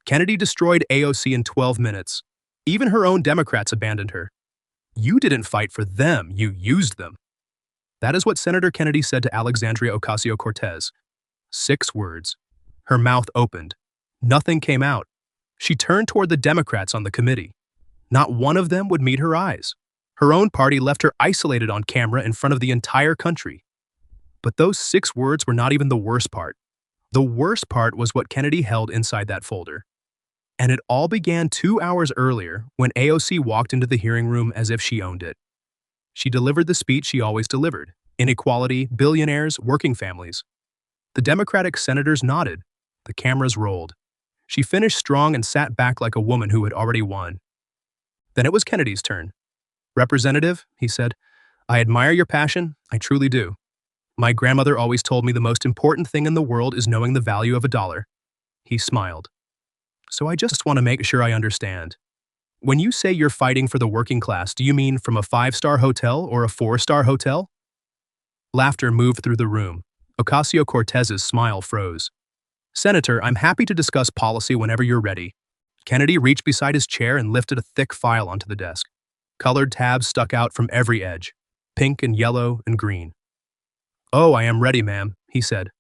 Kennedy destroyed AOC in 12 minutes. Even her own Democrats abandoned her. You didn't fight for them, you used them. That is what Senator Kennedy said to Alexandria Ocasio-Cortez. 6 words. Her mouth opened. Nothing came out. She turned toward the Democrats on the committee. Not one of them would meet her eyes. Her own party left her isolated on camera in front of the entire country. But those 6 words were not even the worst part. The worst part was what Kennedy held inside that folder. And it all began 2 hours earlier when AOC walked into the hearing room as if she owned it. She delivered the speech she always delivered: inequality, billionaires, working families. The Democratic senators nodded. The cameras rolled. She finished strong and sat back like a woman who had already won. Then it was Kennedy's turn. "Representative," he said, "I admire your passion, I truly do. My grandmother always told me the most important thing in the world is knowing the value of a dollar." He smiled. "So I just want to make sure I understand. When you say you're fighting for the working class, do you mean from a 5-star hotel or a 4-star hotel?" Laughter moved through the room. Ocasio-Cortez's smile froze. "Senator, I'm happy to discuss policy whenever you're ready." Kennedy reached beside his chair and lifted a thick file onto the desk. Colored tabs stuck out from every edge, pink and yellow and green. "Oh, I am ready, ma'am," he said.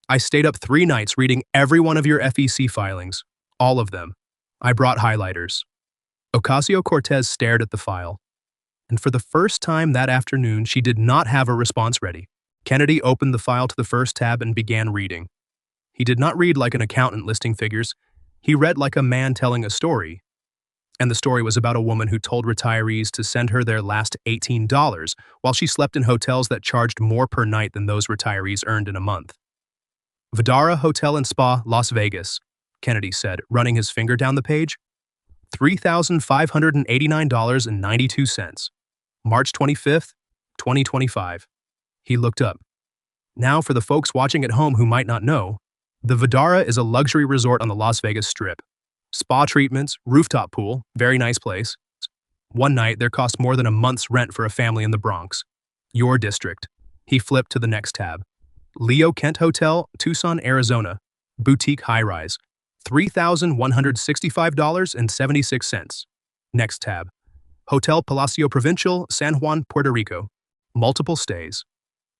"I stayed up 3 nights reading every one of your FEC filings. All of them. I brought highlighters." Ocasio-Cortez stared at the file. And for the first time that afternoon, she did not have a response ready. Kennedy opened the file to the first tab and began reading. He did not read like an accountant listing figures. He read like a man telling a story. And the story was about a woman who told retirees to send her their last $18 while she slept in hotels that charged more per night than those retirees earned in a month. "Vdara Hotel and Spa, Las Vegas," Kennedy said, running his finger down the page. $3,589.92. March 25th, 2025. He looked up. Now, for the folks watching at home who might not know, the Vdara is a luxury resort on the Las Vegas Strip. Spa treatments, rooftop pool, very nice place. One night, there cost more than a month's rent for a family in the Bronx. Your district. He flipped to the next tab. Leo Kent Hotel, Tucson, Arizona. Boutique high-rise. $3,165.76. Next tab. Hotel Palacio Provincial, San Juan, Puerto Rico. Multiple stays.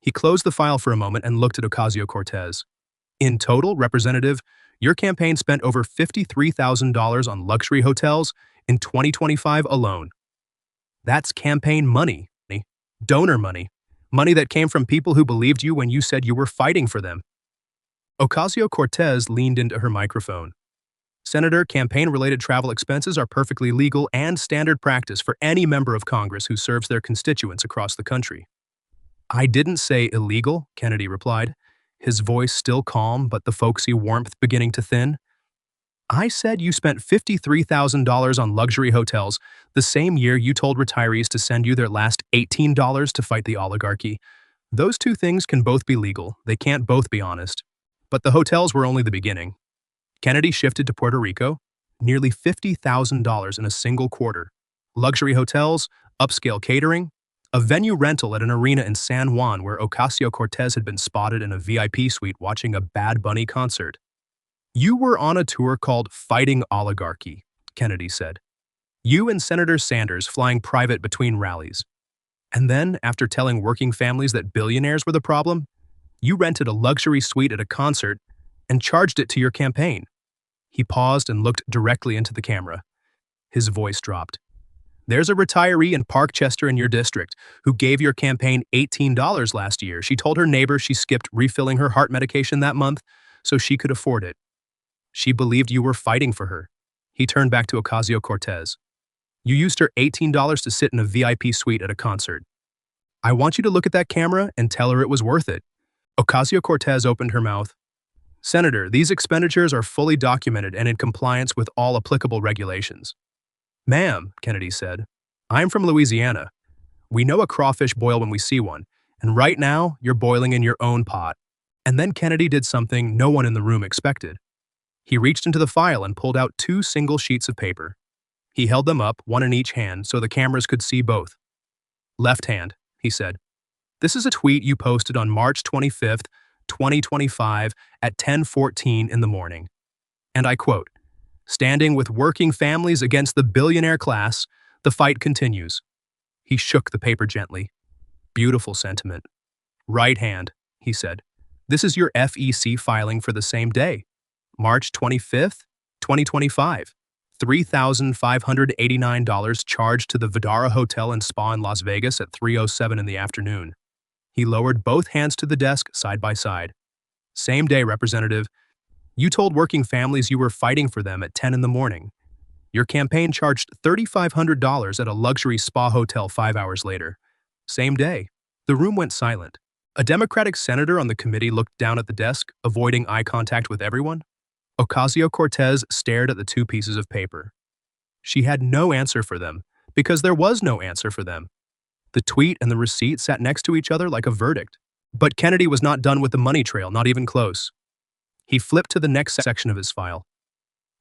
He closed the file for a moment and looked at Ocasio-Cortez. "In total, Representative, your campaign spent over $53,000 on luxury hotels in 2025 alone. That's campaign money, donor money, money that came from people who believed you when you said you were fighting for them." Ocasio-Cortez leaned into her microphone. "Senator, campaign-related travel expenses are perfectly legal and standard practice for any member of Congress who serves their constituents across the country." "I didn't say illegal," Kennedy replied, his voice still calm but the folksy warmth beginning to thin. "I said you spent $53,000 on luxury hotels the same year you told retirees to send you their last $18 to fight the oligarchy. Those two things can both be legal. They can't both be honest. But the hotels were only the beginning." Kennedy shifted to Puerto Rico, nearly $50,000 in a single quarter. Luxury hotels, upscale catering, a venue rental at an arena in San Juan where Ocasio-Cortez had been spotted in a VIP suite watching a Bad Bunny concert. "You were on a tour called Fighting Oligarchy," Kennedy said. "You and Senator Sanders flying private between rallies. And then, after telling working families that billionaires were the problem, you rented a luxury suite at a concert and charged it to your campaign." He paused and looked directly into the camera. His voice dropped. "There's a retiree in Parkchester in your district who gave your campaign $18 last year. She told her neighbor she skipped refilling her heart medication that month so she could afford it. She believed you were fighting for her." He turned back to Ocasio-Cortez. "You used her $18 to sit in a VIP suite at a concert. I want you to look at that camera and tell her it was worth it." Ocasio-Cortez opened her mouth. "Senator, these expenditures are fully documented and in compliance with all applicable regulations." "Ma'am," Kennedy said, "I'm from Louisiana. We know a crawfish boil when we see one, and right now, you're boiling in your own pot." And then Kennedy did something no one in the room expected. He reached into the file and pulled out 2 single sheets of paper. He held them up, one in each hand, so the cameras could see both. "Left hand," he said. "This is a tweet you posted on March 25th, 2025 at 10:14 in the morning. And I quote, Standing with working families against the billionaire class, the fight continues. He shook the paper gently. Beautiful sentiment. Right hand, he said. This is your FEC filing for the same day, March 25th, 2025. $3,589 charged to the Vidara Hotel and Spa in Las Vegas at 3:07 in the afternoon. He lowered both hands to the desk side by side. Same day, Representative. You told working families you were fighting for them at 10 in the morning. Your campaign charged $3,500 at a luxury spa hotel 5 hours later. Same day. The room went silent. A Democratic senator on the committee looked down at the desk, avoiding eye contact with everyone. Ocasio-Cortez stared at the two pieces of paper. She had no answer for them, because there was no answer for them. The tweet and the receipt sat next to each other like a verdict. But Kennedy was not done with the money trail, not even close. He flipped to the next section of his file.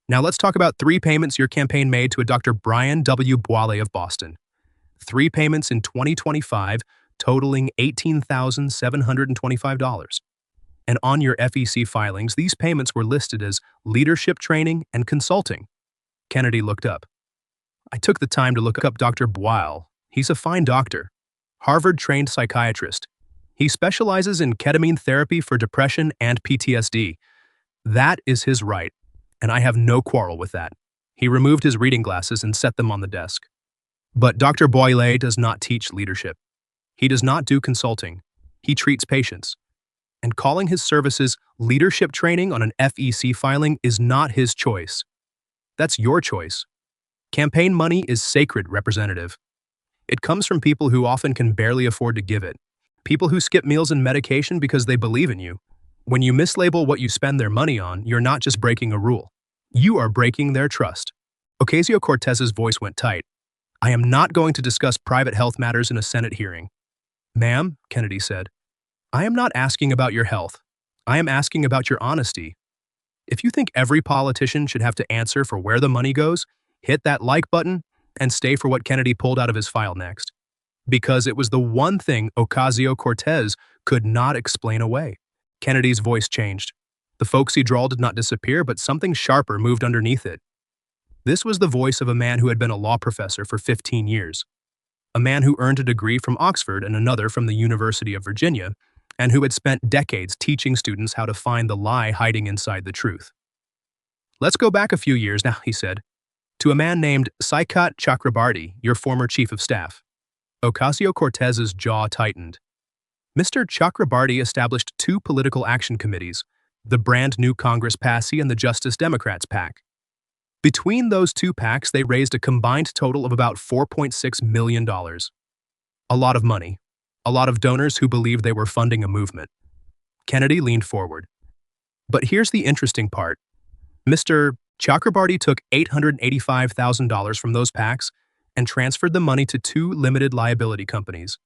Now let's talk about 3 payments your campaign made to a Dr. Brian W. Boile of Boston. 3 payments in 2025, totaling $18,725. And on your FEC filings, these payments were listed as leadership training and consulting. Kennedy looked up. I took the time to look up Dr. Boile. He's a fine doctor, Harvard-trained psychiatrist. He specializes in ketamine therapy for depression and PTSD. That is his right, and I have no quarrel with that. He removed his reading glasses and set them on the desk. But Dr. Boile does not teach leadership. He does not do consulting. He treats patients. And calling his services leadership training on an FEC filing is not his choice. That's your choice. Campaign money is sacred, Representative. It comes from people who often can barely afford to give it. People who skip meals and medication because they believe in you. When you mislabel what you spend their money on, you're not just breaking a rule. You are breaking their trust. Ocasio-Cortez's voice went tight. I am not going to discuss private health matters in a Senate hearing. Ma'am, Kennedy said, I am not asking about your health. I am asking about your honesty. If you think every politician should have to answer for where the money goes, hit that like button and stay for what Kennedy pulled out of his file next. Because it was the one thing Ocasio-Cortez could not explain away. Kennedy's voice changed. The folksy drawl did not disappear, but something sharper moved underneath it. This was the voice of a man who had been a law professor for 15 years. A man who earned a degree from Oxford and another from the University of Virginia, and who had spent decades teaching students how to find the lie hiding inside the truth. Let's go back a few years now, he said, to a man named Saikat Chakrabarty, your former chief of staff. Ocasio-Cortez's jaw tightened. Mr. Chakrabarty established 2 political action committees, the brand new Congress PAC and the Justice Democrats PAC. Between those 2 PACs, they raised a combined total of about $4.6 million. A lot of money. A lot of donors who believed they were funding a movement. Kennedy leaned forward. But here's the interesting part. Mr. Chakrabarty took $885,000 from those PACs and transferred the money to 2 limited liability companies.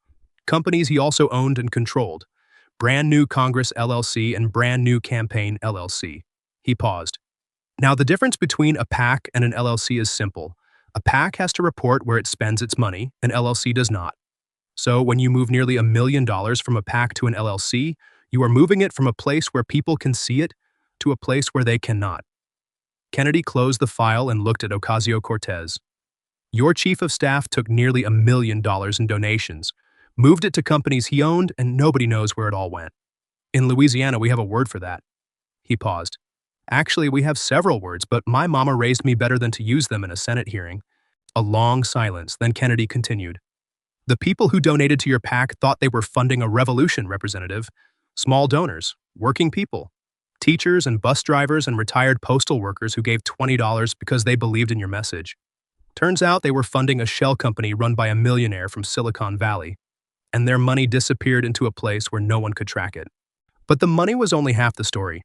Companies he also owned and controlled. Brand New Congress LLC and Brand New Campaign LLC. He paused. Now, the difference between a PAC and an LLC is simple. A PAC has to report where it spends its money, an LLC does not. So when you move nearly $1 million from a PAC to an LLC, you are moving it from a place where people can see it to a place where they cannot. Kennedy closed the file and looked at Ocasio-Cortez. Your chief of staff took nearly $1 million in donations, moved it to companies he owned, and nobody knows where it all went. In Louisiana, we have a word for that. He paused. Actually, we have several words, but my mama raised me better than to use them in a Senate hearing. A long silence, then Kennedy continued. The people who donated to your PAC thought they were funding a revolution, Representative. Small donors, working people, teachers and bus drivers and retired postal workers who gave $20 because they believed in your message. Turns out they were funding a shell company run by a millionaire from Silicon Valley, and their money disappeared into a place where no one could track it. But the money was only half the story.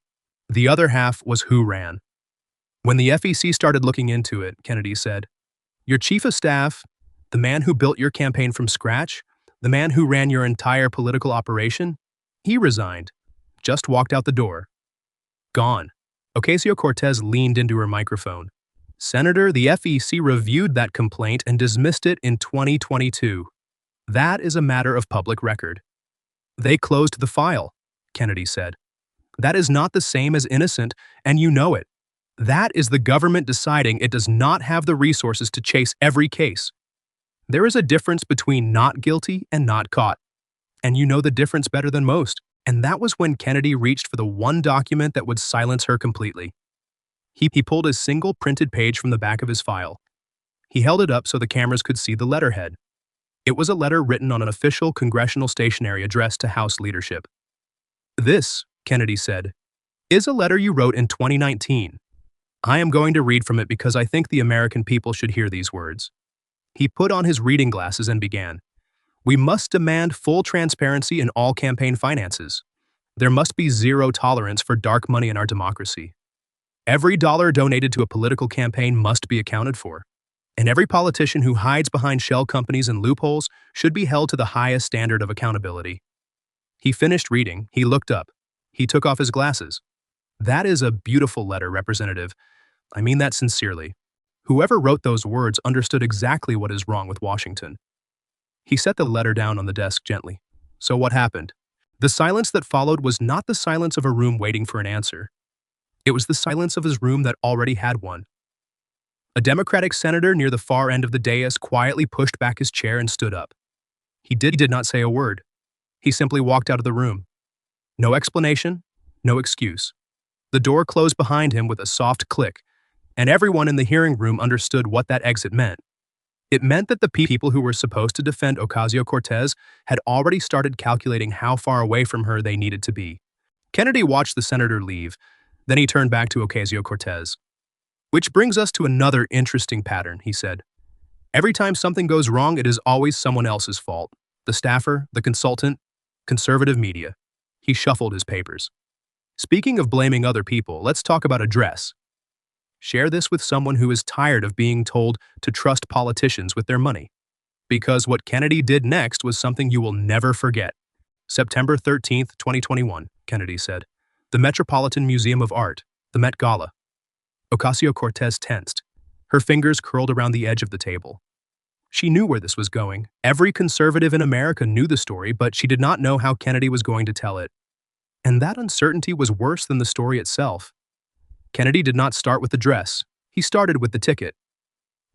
The other half was who ran. When the FEC started looking into it, Kennedy said, your chief of staff, the man who built your campaign from scratch, the man who ran your entire political operation, he resigned, just walked out the door. Gone. Ocasio-Cortez leaned into her microphone. Senator, the FEC reviewed that complaint and dismissed it in 2022. That is a matter of public record. They closed the file, Kennedy said. That is not the same as innocent, and you know it. That is the government deciding it does not have the resources to chase every case. There is a difference between not guilty and not caught. And you know the difference better than most. And that was when Kennedy reached for the one document that would silence her completely. He pulled a single printed page from the back of his file. He held it up so the cameras could see the letterhead. It was a letter written on an official congressional stationery addressed to House leadership. "This," Kennedy said, "is a letter you wrote in 2019. I am going to read from it because I think the American people should hear these words." He put on his reading glasses and began. "We must demand full transparency in all campaign finances. There must be zero tolerance for dark money in our democracy. Every dollar donated to a political campaign must be accounted for. And every politician who hides behind shell companies and loopholes should be held to the highest standard of accountability." He finished reading, he looked up. He took off his glasses. "That is a beautiful letter, Representative. I mean that sincerely. Whoever wrote those words understood exactly what is wrong with Washington." He set the letter down on the desk gently. So what happened? The silence that followed was not the silence of a room waiting for an answer. It was the silence of his room that already had one. A Democratic senator near the far end of the dais quietly pushed back his chair and stood up. He did not say a word. He simply walked out of the room. No explanation, no excuse. The door closed behind him with a soft click, and everyone in the hearing room understood what that exit meant. It meant that the people who were supposed to defend Ocasio-Cortez had already started calculating how far away from her they needed to be. Kennedy watched the senator leave, then he turned back to Ocasio-Cortez. "Which brings us to another interesting pattern," he said. "Every time something goes wrong, it is always someone else's fault. The staffer, the consultant, conservative media." He shuffled his papers. "Speaking of blaming other people, let's talk about a dress. Share this with someone who is tired of being told to trust politicians with their money. Because what Kennedy did next was something you will never forget. September 13th, 2021, Kennedy said. The Metropolitan Museum of Art, the Met Gala." Ocasio-Cortez tensed. Her fingers curled around the edge of the table. She knew where this was going. Every conservative in America knew the story, but she did not know how Kennedy was going to tell it. And that uncertainty was worse than the story itself. Kennedy did not start with the dress. He started with the ticket.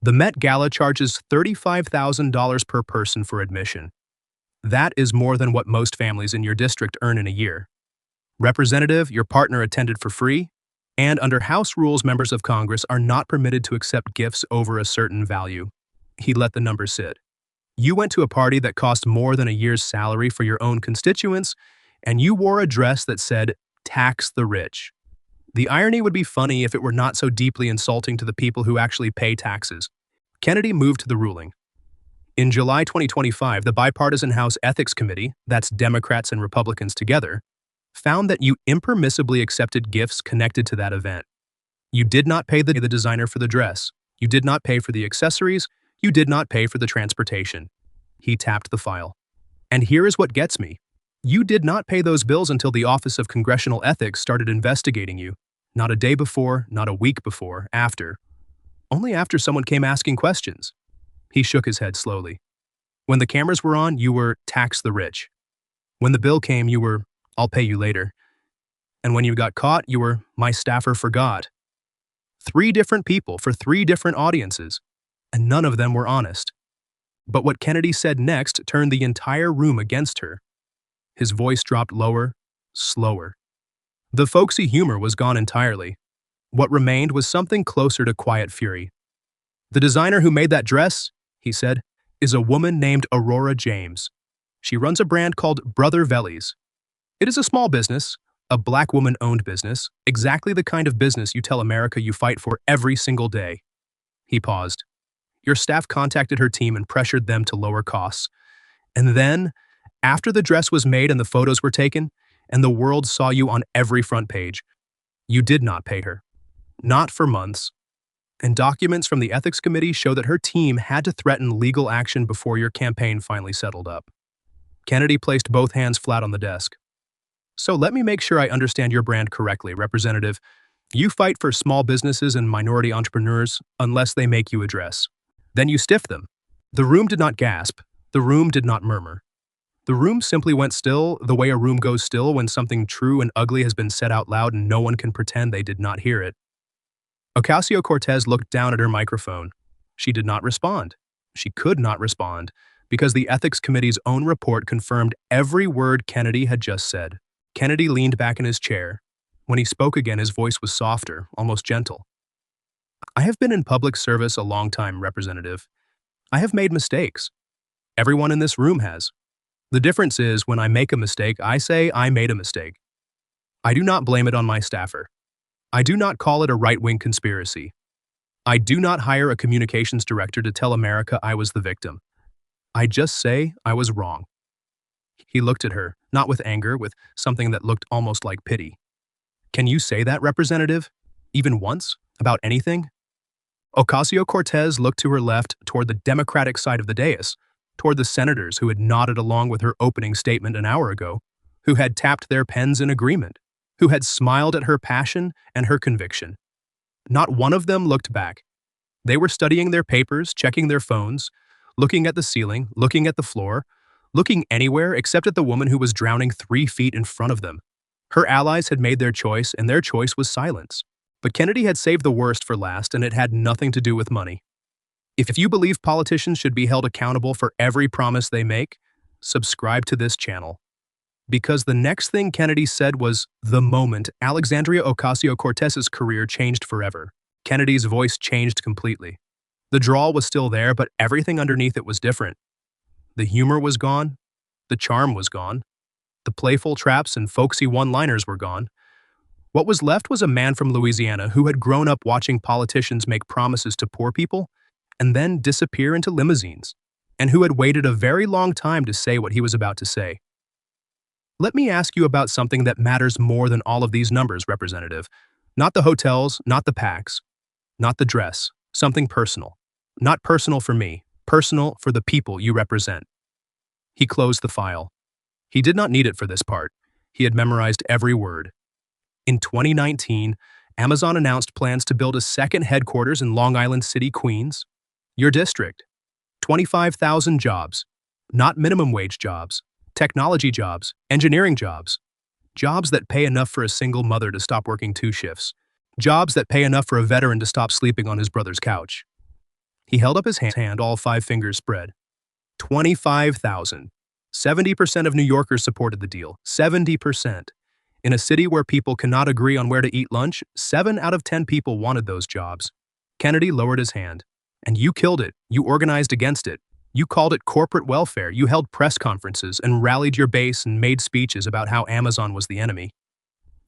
The Met Gala charges $35,000 per person for admission. That is more than what most families in your district earn in a year. Representative, your partner attended for free, and under House rules, members of Congress are not permitted to accept gifts over a certain value. He let the number sit. You went to a party that cost more than a year's salary for your own constituents, and you wore a dress that said, "Tax the rich." The irony would be funny if it were not so deeply insulting to the people who actually pay taxes. Kennedy moved to the ruling. In July 2025, the bipartisan House Ethics Committee, that's Democrats and Republicans together, found that you impermissibly accepted gifts connected to that event. You did not pay the designer for the dress. You did not pay for the accessories. You did not pay for the transportation. He tapped the file. And here is what gets me. You did not pay those bills until the Office of Congressional Ethics started investigating you. Not a day before, not a week before, after. Only after someone came asking questions. He shook his head slowly. When the cameras were on, you were tax the rich. When the bill came, you were, I'll pay you later. And when you got caught, you were, my staffer forgot. 3 different people for 3 different audiences, and none of them were honest. But what Kennedy said next turned the entire room against her. His voice dropped lower, slower. The folksy humor was gone entirely. What remained was something closer to quiet fury. "The designer who made that dress," he said, "is a woman named Aurora James. She runs a brand called Brother Vellies. It is a small business, a black woman-owned business, exactly the kind of business you tell America you fight for every single day." He paused. "Your staff contacted her team and pressured them to lower costs. And then, after the dress was made and the photos were taken, and the world saw you on every front page, you did not pay her. Not for months. And documents from the Ethics Committee show that her team had to threaten legal action before your campaign finally settled up." Kennedy placed both hands flat on the desk. "So let me make sure I understand your brand correctly, Representative. You fight for small businesses and minority entrepreneurs unless they make you a dress. Then you stiff them." The room did not gasp. The room did not murmur. The room simply went still, the way a room goes still when something true and ugly has been said out loud and no one can pretend they did not hear it. Ocasio-Cortez looked down at her microphone. She did not respond. She could not respond, because the Ethics Committee's own report confirmed every word Kennedy had just said. Kennedy leaned back in his chair. When he spoke again, his voice was softer, almost gentle. I have been in public service a long time, Representative. I have made mistakes. Everyone in this room has. The difference is, when I make a mistake, I say I made a mistake. I do not blame it on my staffer. I do not call it a right-wing conspiracy. I do not hire a communications director to tell America I was the victim. I just say I was wrong. He looked at her, not with anger, with something that looked almost like pity. Can you say that, Representative? Even once? About anything? Ocasio-Cortez looked to her left, toward the Democratic side of the dais, toward the senators who had nodded along with her opening statement an hour ago, who had tapped their pens in agreement, who had smiled at her passion and her conviction. Not one of them looked back. They were studying their papers, checking their phones, looking at the ceiling, looking at the floor, looking anywhere except at the woman who was drowning 3 feet in front of them. Her allies had made their choice, and their choice was silence. But Kennedy had saved the worst for last, and it had nothing to do with money. If you believe politicians should be held accountable for every promise they make, subscribe to this channel. Because the next thing Kennedy said was the moment Alexandria Ocasio-Cortez's career changed forever. Kennedy's voice changed completely. The drawl was still there, but everything underneath it was different. The humor was gone. The charm was gone. The playful traps and folksy one-liners were gone. What was left was a man from Louisiana who had grown up watching politicians make promises to poor people and then disappear into limousines, and who had waited a very long time to say what he was about to say. Let me ask you about something that matters more than all of these numbers, Representative. Not the hotels, not the PACs, not the dress, something personal. Not personal for me, personal for the people you represent. He closed the file. He did not need it for this part. He had memorized every word. In 2019, Amazon announced plans to build a second headquarters in Long Island City, Queens. Your district. 25,000 jobs. Not minimum wage jobs. Technology jobs. Engineering jobs. Jobs that pay enough for a single mother to stop working 2 shifts. Jobs that pay enough for a veteran to stop sleeping on his brother's couch. He held up his hand, all 5 fingers spread. 25,000. 70% of New Yorkers supported the deal. 70%. In a city where people cannot agree on where to eat lunch, 7 out of 10 people wanted those jobs. Kennedy lowered his hand. And you killed it. You organized against it. You called it corporate welfare. You held press conferences and rallied your base and made speeches about how Amazon was the enemy.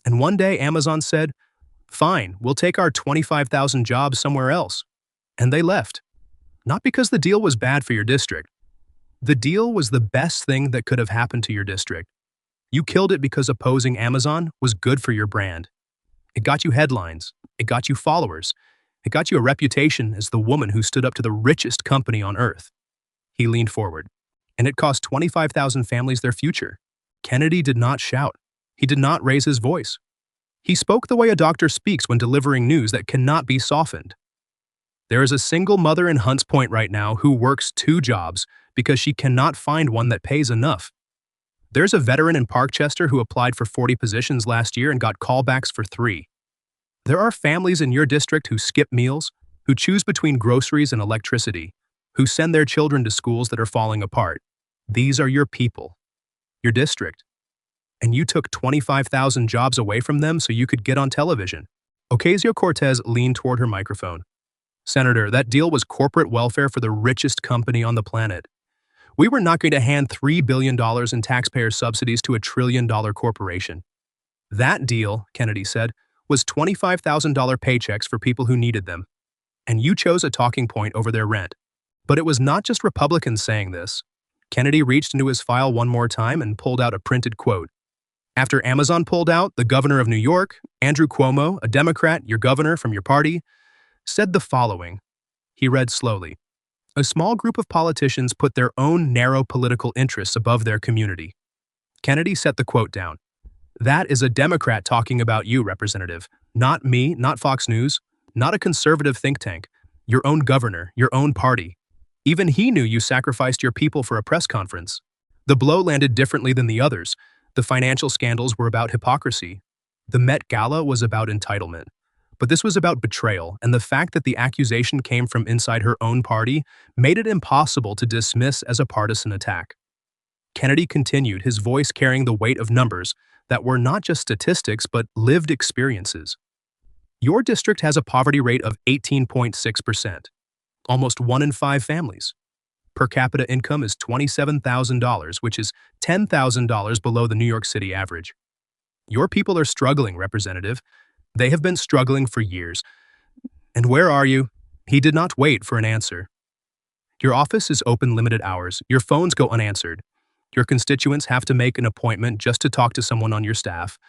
And one day Amazon said, fine, we'll take our 25,000 jobs somewhere else. And they left. Not because the deal was bad for your district. The deal was the best thing that could have happened to your district. You killed it because opposing Amazon was good for your brand. It got you headlines. It got you followers. It got you a reputation as the woman who stood up to the richest company on earth. He leaned forward. And it cost 25,000 families their future. Kennedy did not shout. He did not raise his voice. He spoke the way a doctor speaks when delivering news that cannot be softened. There is a single mother in Hunts Point right now who works 2 jobs because she cannot find one that pays enough. There's a veteran in Parkchester who applied for 40 positions last year and got callbacks for 3. There are families in your district who skip meals, who choose between groceries and electricity, who send their children to schools that are falling apart. These are your people, your district. And you took 25,000 jobs away from them so you could get on television. Ocasio-Cortez leaned toward her microphone. Senator, that deal was corporate welfare for the richest company on the planet. We were not going to hand $3 billion in taxpayer subsidies to a $1 trillion corporation. That deal, Kennedy said, was $25,000 paychecks for people who needed them. And you chose a talking point over their rent. But it was not just Republicans saying this. Kennedy reached into his file one more time and pulled out a printed quote. After Amazon pulled out, the governor of New York, Andrew Cuomo, a Democrat, your governor from your party, said the following. He read slowly. A small group of politicians put their own narrow political interests above their community. Kennedy set the quote down. That is a Democrat talking about you, Representative. Not me, not Fox News, not a conservative think tank. Your own governor, your own party. Even he knew you sacrificed your people for a press conference. The blow landed differently than the others. The financial scandals were about hypocrisy. The Met Gala was about entitlement. But this was about betrayal, and the fact that the accusation came from inside her own party made it impossible to dismiss as a partisan attack. Kennedy continued, his voice carrying the weight of numbers that were not just statistics but lived experiences. Your district has a poverty rate of 18.6%, almost 1 in 5 families. Per capita income is $27,000, which is $10,000 below the New York City average. Your people are struggling, Representative. They have been struggling for years. And where are you? He did not wait for an answer. Your office is open limited hours. Your phones go unanswered. Your constituents have to make an appointment just to talk to someone on your staff.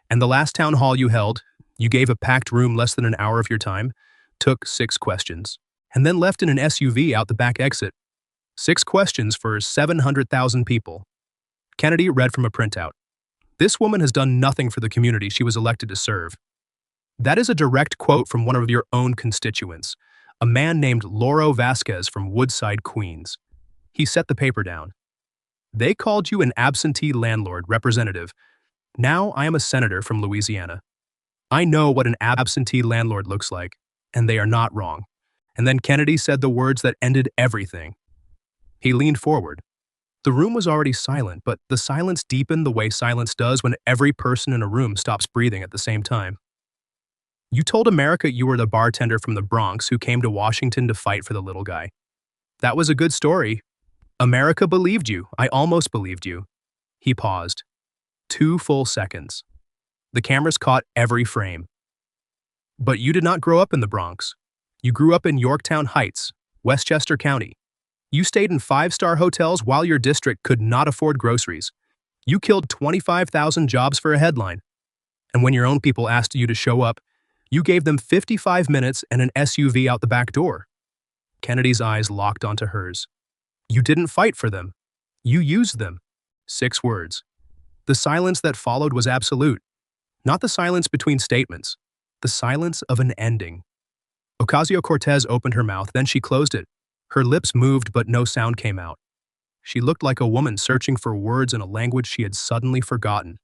And the last town hall you held, you gave a packed room less than an hour of your time, took 6 questions, and then left in an SUV out the back exit. 6 questions for 700,000 people. Kennedy read from a printout. This woman has done nothing for the community she was elected to serve. That is a direct quote from one of your own constituents, a man named Lauro Vasquez from Woodside, Queens. He set the paper down. They called you an absentee landlord, Representative. Now I am a senator from Louisiana. I know what an absentee landlord looks like, and they are not wrong. And then Kennedy said the words that ended everything. He leaned forward. The room was already silent, but the silence deepened the way silence does when every person in a room stops breathing at the same time. You told America you were the bartender from the Bronx who came to Washington to fight for the little guy. That was a good story. America believed you. I almost believed you. He paused. 2 full seconds. The cameras caught every frame. But you did not grow up in the Bronx. You grew up in Yorktown Heights, Westchester County. You stayed in 5-star hotels while your district could not afford groceries. You killed 25,000 jobs for a headline. And when your own people asked you to show up, you gave them 55 minutes and an SUV out the back door. Kennedy's eyes locked onto hers. You didn't fight for them. You used them. 6 words. The silence that followed was absolute. Not the silence between statements. The silence of an ending. Ocasio-Cortez opened her mouth, then she closed it. Her lips moved, but no sound came out. She looked like a woman searching for words in a language she had suddenly forgotten.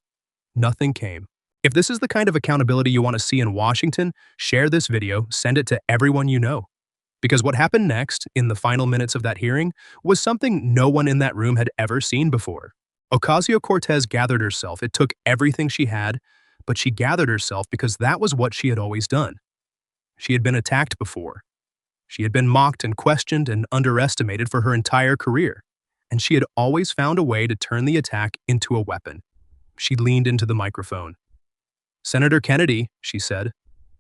Nothing came. If this is the kind of accountability you want to see in Washington, share this video, send it to everyone you know. Because what happened next, in the final minutes of that hearing, was something no one in that room had ever seen before. Ocasio-Cortez gathered herself. It took everything she had, but she gathered herself because that was what she had always done. She had been attacked before. She had been mocked and questioned and underestimated for her entire career, and she had always found a way to turn the attack into a weapon. She leaned into the microphone. Senator Kennedy, she said,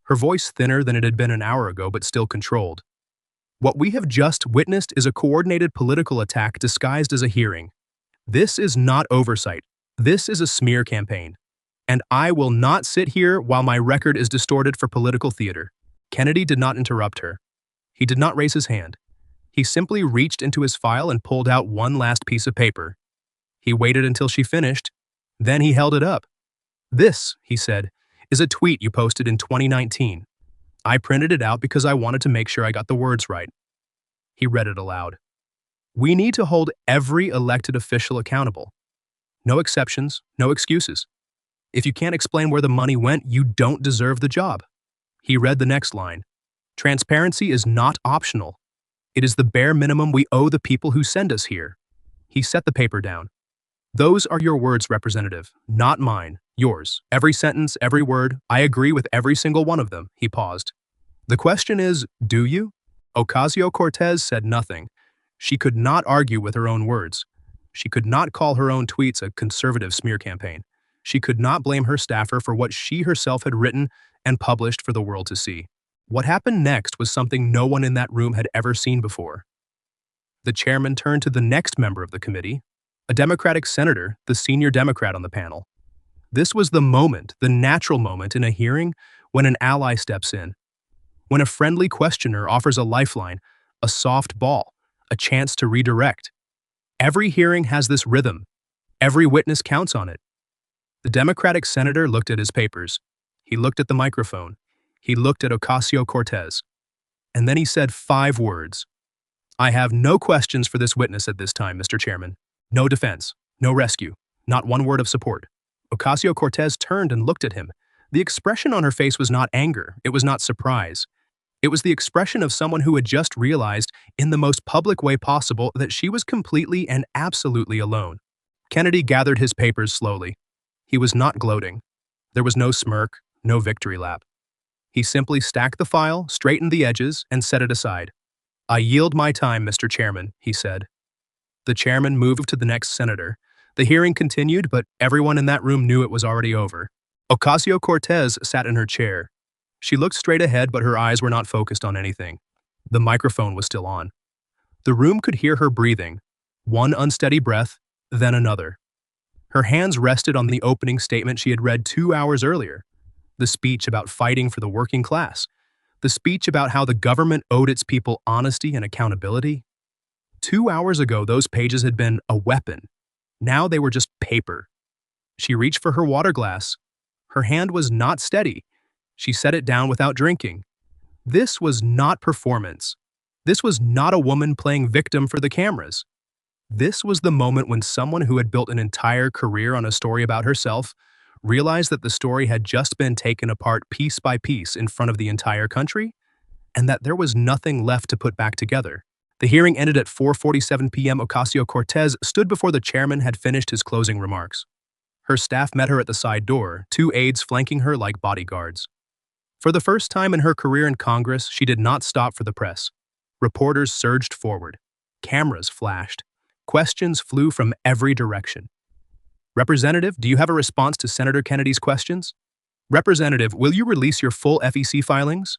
her voice thinner than it had been an hour ago but still controlled. What we have just witnessed is a coordinated political attack disguised as a hearing. This is not oversight. This is a smear campaign. And I will not sit here while my record is distorted for political theater. Kennedy did not interrupt her. He did not raise his hand. He simply reached into his file and pulled out one last piece of paper. He waited until she finished. Then he held it up. This, he said, is a tweet you posted in 2019. I printed it out because I wanted to make sure I got the words right. He read it aloud. We need to hold every elected official accountable. No exceptions, no excuses. If you can't explain where the money went, you don't deserve the job. He read the next line. Transparency is not optional. It is the bare minimum we owe the people who send us here. He set the paper down. Those are your words, Representative, not mine, yours. Every sentence, every word, I agree with every single one of them. He paused. The question is, do you? Ocasio-Cortez said nothing. She could not argue with her own words. She could not call her own tweets a conservative smear campaign. She could not blame her staffer for what she herself had written and published for the world to see. What happened next was something no one in that room had ever seen before. The chairman turned to the next member of the committee, a Democratic senator, the senior Democrat on the panel. This was the moment, the natural moment in a hearing when an ally steps in. When a friendly questioner offers a lifeline, a soft ball, a chance to redirect. Every hearing has this rhythm. Every witness counts on it. The Democratic senator looked at his papers. He looked at the microphone. He looked at Ocasio-Cortez. And then he said 5 words. I have no questions for this witness at this time, Mr. Chairman. No defense, no rescue, not one word of support. Ocasio-Cortez turned and looked at him. The expression on her face was not anger, it was not surprise. It was the expression of someone who had just realized, in the most public way possible, that she was completely and absolutely alone. Kennedy gathered his papers slowly. He was not gloating. There was no smirk, no victory lap. He simply stacked the file, straightened the edges, and set it aside. "I yield my time, Mr. Chairman," he said. The chairman moved to the next senator. The hearing continued, but everyone in that room knew it was already over. Ocasio-Cortez sat in her chair. She looked straight ahead, but her eyes were not focused on anything. The microphone was still on. The room could hear her breathing, one unsteady breath, then another. Her hands rested on the opening statement she had read 2 hours earlier, the speech about fighting for the working class, the speech about how the government owed its people honesty and accountability. 2 hours ago, those pages had been a weapon. Now they were just paper. She reached for her water glass. Her hand was not steady. She set it down without drinking. This was not performance. This was not a woman playing victim for the cameras. This was the moment when someone who had built an entire career on a story about herself realized that the story had just been taken apart piece by piece in front of the entire country, and that there was nothing left to put back together. The hearing ended at 4:47 p.m. Ocasio-Cortez stood before the chairman had finished his closing remarks. Her staff met her at the side door, 2 aides flanking her like bodyguards. For the first time in her career in Congress, she did not stop for the press. Reporters surged forward. Cameras flashed. Questions flew from every direction. "Representative, do you have a response to Senator Kennedy's questions?" "Representative, will you release your full FEC filings?"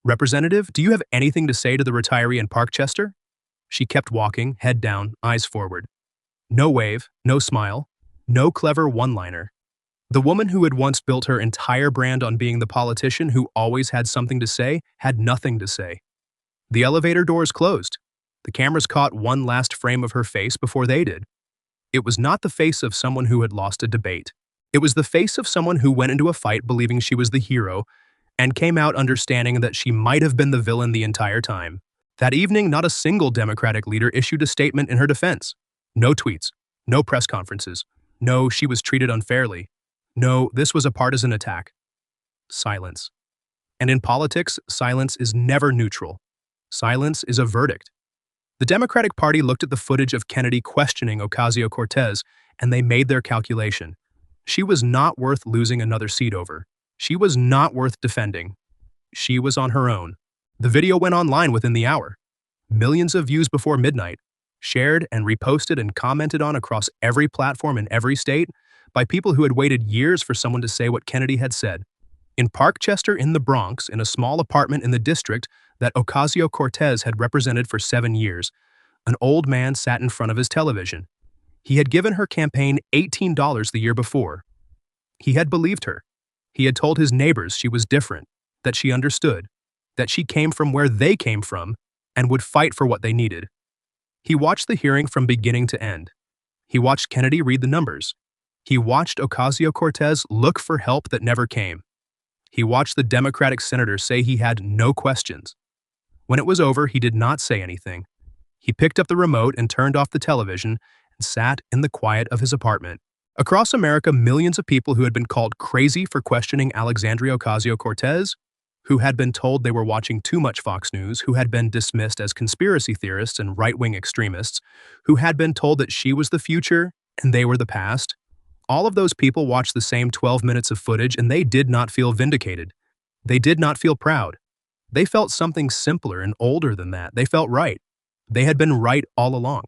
"Representative, do you have anything to say to the retiree in Parkchester?" She kept walking, head down, eyes forward. No wave, no smile, no clever one-liner. The woman who had once built her entire brand on being the politician who always had something to say had nothing to say. The elevator doors closed. The cameras caught one last frame of her face before they did. It was not the face of someone who had lost a debate. It was the face of someone who went into a fight believing she was the hero and came out understanding that she might have been the villain the entire time. That evening, not a single Democratic leader issued a statement in her defense. No tweets, no press conferences. No, she was treated unfairly. No, this was a partisan attack. Silence. And in politics, silence is never neutral. Silence is a verdict. The Democratic Party looked at the footage of Kennedy questioning Ocasio-Cortez, and they made their calculation. She was not worth losing another seat over. She was not worth defending. She was on her own. The video went online within the hour. Millions of views before midnight, shared and reposted and commented on across every platform in every state by people who had waited years for someone to say what Kennedy had said. In Parkchester in the Bronx, in a small apartment in the district that Ocasio-Cortez had represented for 7 years, an old man sat in front of his television. He had given her campaign $18 the year before. He had believed her. He had told his neighbors she was different, that she understood, that she came from where they came from and would fight for what they needed. He watched the hearing from beginning to end. He watched Kennedy read the numbers. He watched Ocasio-Cortez look for help that never came. He watched the Democratic senator say he had no questions. When it was over, he did not say anything. He picked up the remote and turned off the television and sat in the quiet of his apartment. Across America, millions of people who had been called crazy for questioning Alexandria Ocasio-Cortez, who had been told they were watching too much Fox News, who had been dismissed as conspiracy theorists and right-wing extremists, who had been told that she was the future and they were the past. All of those people watched the same 12 minutes of footage and they did not feel vindicated. They did not feel proud. They felt something simpler and older than that. They felt right. They had been right all along.